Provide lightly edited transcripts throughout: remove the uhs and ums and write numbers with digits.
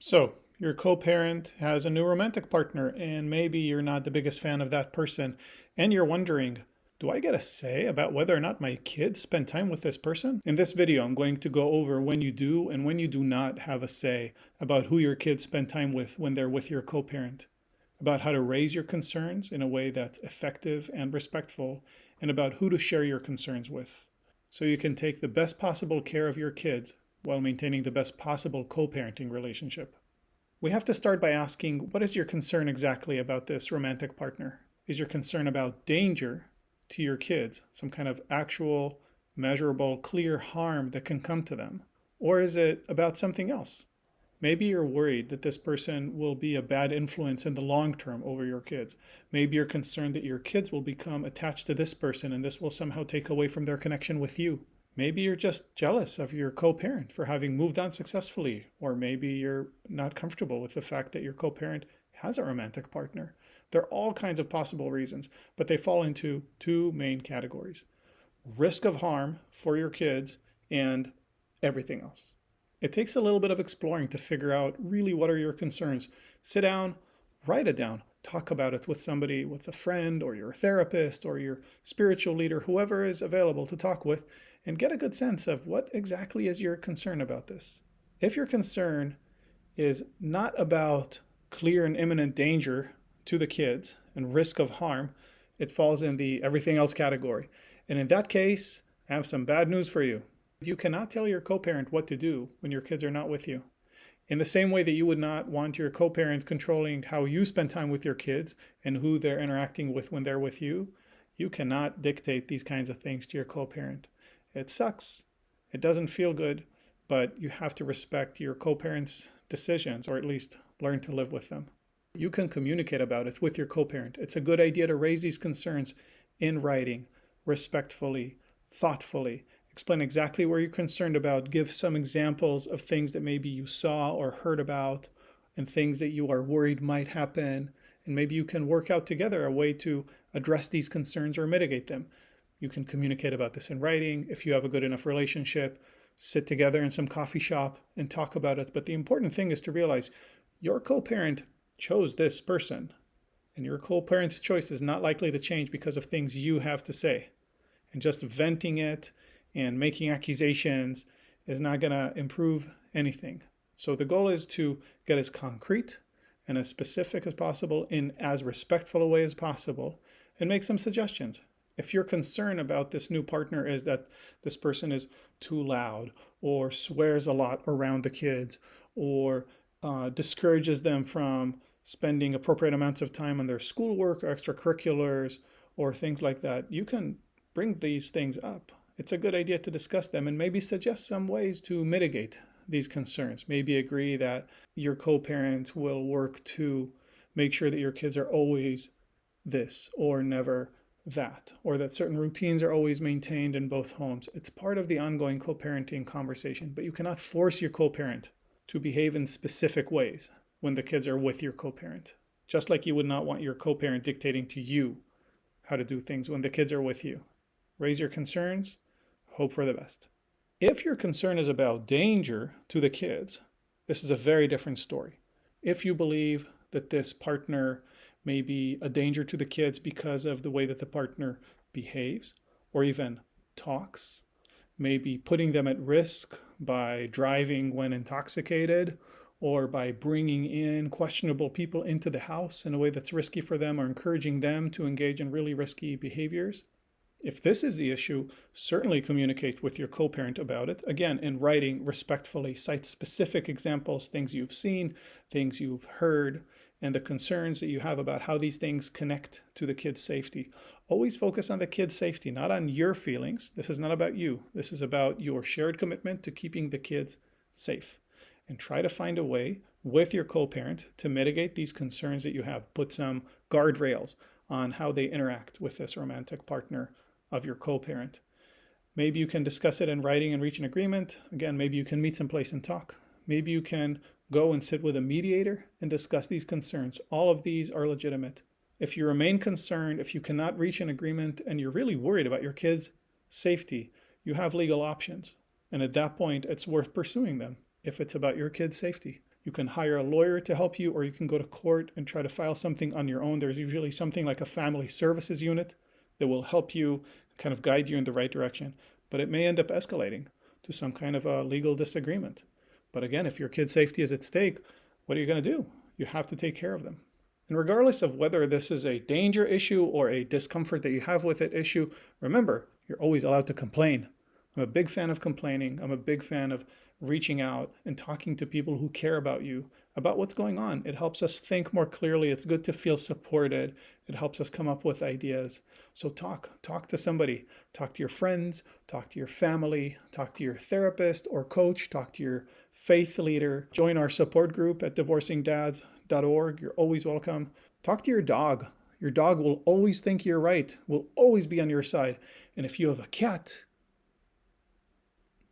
So, your co parent has a new romantic partner, and maybe you're not the biggest fan of that person, and you're wondering, do I get a say about whether or not my kids spend time with this person? In this video, I'm going to go over when you do and when you do not have a say about who your kids spend time with when they're with your co parent, about how to raise your concerns in a way that's effective and respectful, and about who to share your concerns with, so you can take the best possible care of your kids while maintaining the best possible co parenting relationship. We have to start by asking, what is your concern exactly about this romantic partner? Is your concern about danger to your kids, some kind of actual, measurable, clear harm that can come to them? Or is it about something else? Maybe you're worried that this person will be a bad influence in the long term over your kids. Maybe you're concerned that your kids will become attached to this person and this will somehow take away from their connection with you. Maybe you're just jealous of your co parent for having moved on successfully, or maybe you're not comfortable with the fact that your co parent has a romantic partner. There are all kinds of possible reasons, but they fall into two main categories: risk of harm for your kids and everything else. It takes a little bit of exploring to figure out really what are your concerns. Sit down, write it down, talk about it with somebody, with a friend or your therapist or your spiritual leader, whoever is available to talk with, and get a good sense of what exactly is your concern about this. If your concern is not about clear and imminent danger to the kids and risk of harm, it falls in the everything else category. And in that case, I have some bad news for you. You cannot tell your co-parent what to do when your kids are not with you. In the same way that you would not want your co-parent controlling how you spend time with your kids and who they're interacting with when they're with you, you cannot dictate these kinds of things to your co-parent. It sucks. It doesn't feel good, but you have to respect your co-parent's decisions, or at least learn to live with them. You can communicate about it with your co-parent. It's a good idea to raise these concerns in writing, respectfully, thoughtfully. Explain exactly where you're concerned about. Give some examples of things that maybe you saw or heard about and things that you are worried might happen. And maybe you can work out together a way to address these concerns or mitigate them. You can communicate about this in writing. If you have a good enough relationship, sit together in some coffee shop and talk about it. But the important thing is to realize your co-parent chose this person, and your co-parent's choice is not likely to change because of things you have to say. And just venting it and making accusations is not going to improve anything. So the goal is to get as concrete and as specific as possible in as respectful a way as possible and make some suggestions. If your concern about this new partner is that this person is too loud or swears a lot around the kids or discourages them from spending appropriate amounts of time on their schoolwork or extracurriculars or things like that, you can bring these things up. It's a good idea to discuss them and maybe suggest some ways to mitigate these concerns. Maybe agree that your co-parent will work to make sure that your kids are always this or never that, or that certain routines are always maintained in both homes. It's part of the ongoing co-parenting conversation, but you cannot force your co-parent to behave in specific ways when the kids are with your co-parent. Just like you would not want your co-parent dictating to you how to do things when the kids are with you. Raise your concerns, hope for the best. If your concern is about danger to the kids, this is a very different story. If you believe that this partner may be a danger to the kids because of the way that the partner behaves or even talks, maybe putting them at risk by driving when intoxicated or by bringing in questionable people into the house in a way that's risky for them or encouraging them to engage in really risky behaviors. If this is the issue, certainly communicate with your co-parent about it. Again, in writing, respectfully, cite specific examples, things you've seen, things you've heard, and the concerns that you have about how these things connect to the kid's safety. Always focus on the kid's safety, not on your feelings. This is not about you. This is about your shared commitment to keeping the kids safe. And try to find a way with your co-parent to mitigate these concerns that you have. Put some guardrails on how they interact with this romantic partner of your co-parent. Maybe you can discuss it in writing and reach an agreement. Again, maybe you can meet someplace and talk. Maybe you can go and sit with a mediator and discuss these concerns. All of these are legitimate. If you remain concerned, if you cannot reach an agreement and you're really worried about your kids' safety, you have legal options. And at that point, it's worth pursuing them if it's about your kids' safety. You can hire a lawyer to help you, or you can go to court and try to file something on your own. There's usually something like a family services unit that will help you kind of guide you in the right direction. But it may end up escalating to some kind of a legal disagreement. But again, if your kid's safety is at stake, what are you going to do? You have to take care of them. And regardless of whether this is a danger issue or a discomfort that you have with it issue, remember, you're always allowed to complain. I'm a big fan of complaining. I'm a big fan of reaching out and talking to people who care about you, about what's going on. It helps us think more clearly. It's good to feel supported. It helps us come up with ideas. So talk to somebody. Talk to your friends, talk to your family, talk to your therapist or coach, talk to your faith leader. Join our support group at divorcingdads.org. You're always welcome. Talk to your dog. Your dog will always think you're right, will always be on your side. And if you have a cat,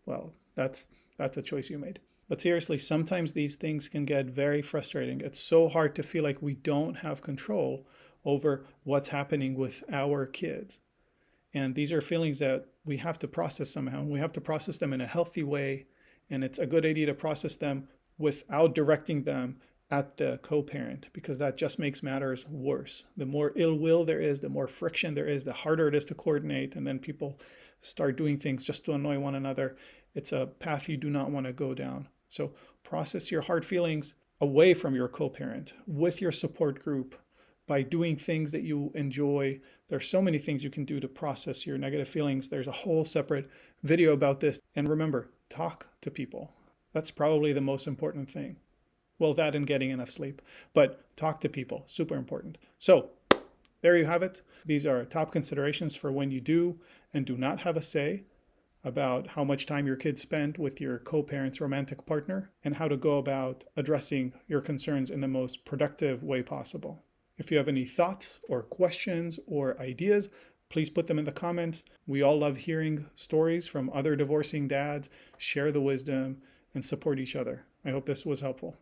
well, that's a choice you made. But seriously, sometimes these things can get very frustrating. It's so hard to feel like we don't have control over what's happening with our kids. And these are feelings that we have to process somehow. We have to process them in a healthy way. And it's a good idea to process them without directing them at the co-parent, because that just makes matters worse. The more ill will there is, the more friction there is, the harder it is to coordinate. And then people start doing things just to annoy one another. It's a path you do not want to go down. So process your hard feelings away from your co-parent with your support group by doing things that you enjoy. There's so many things you can do to process your negative feelings. There's a whole separate video about this. And remember, talk to people. That's probably the most important thing. Well, that and getting enough sleep, but talk to people, super important. So there you have it. These are top considerations for when you do and do not have a say about how much time your kids spend with your co-parent's romantic partner and how to go about addressing your concerns in the most productive way possible. If you have any thoughts or questions or ideas, please put them in the comments. We all love hearing stories from other divorcing dads, share the wisdom, and support each other. I hope this was helpful.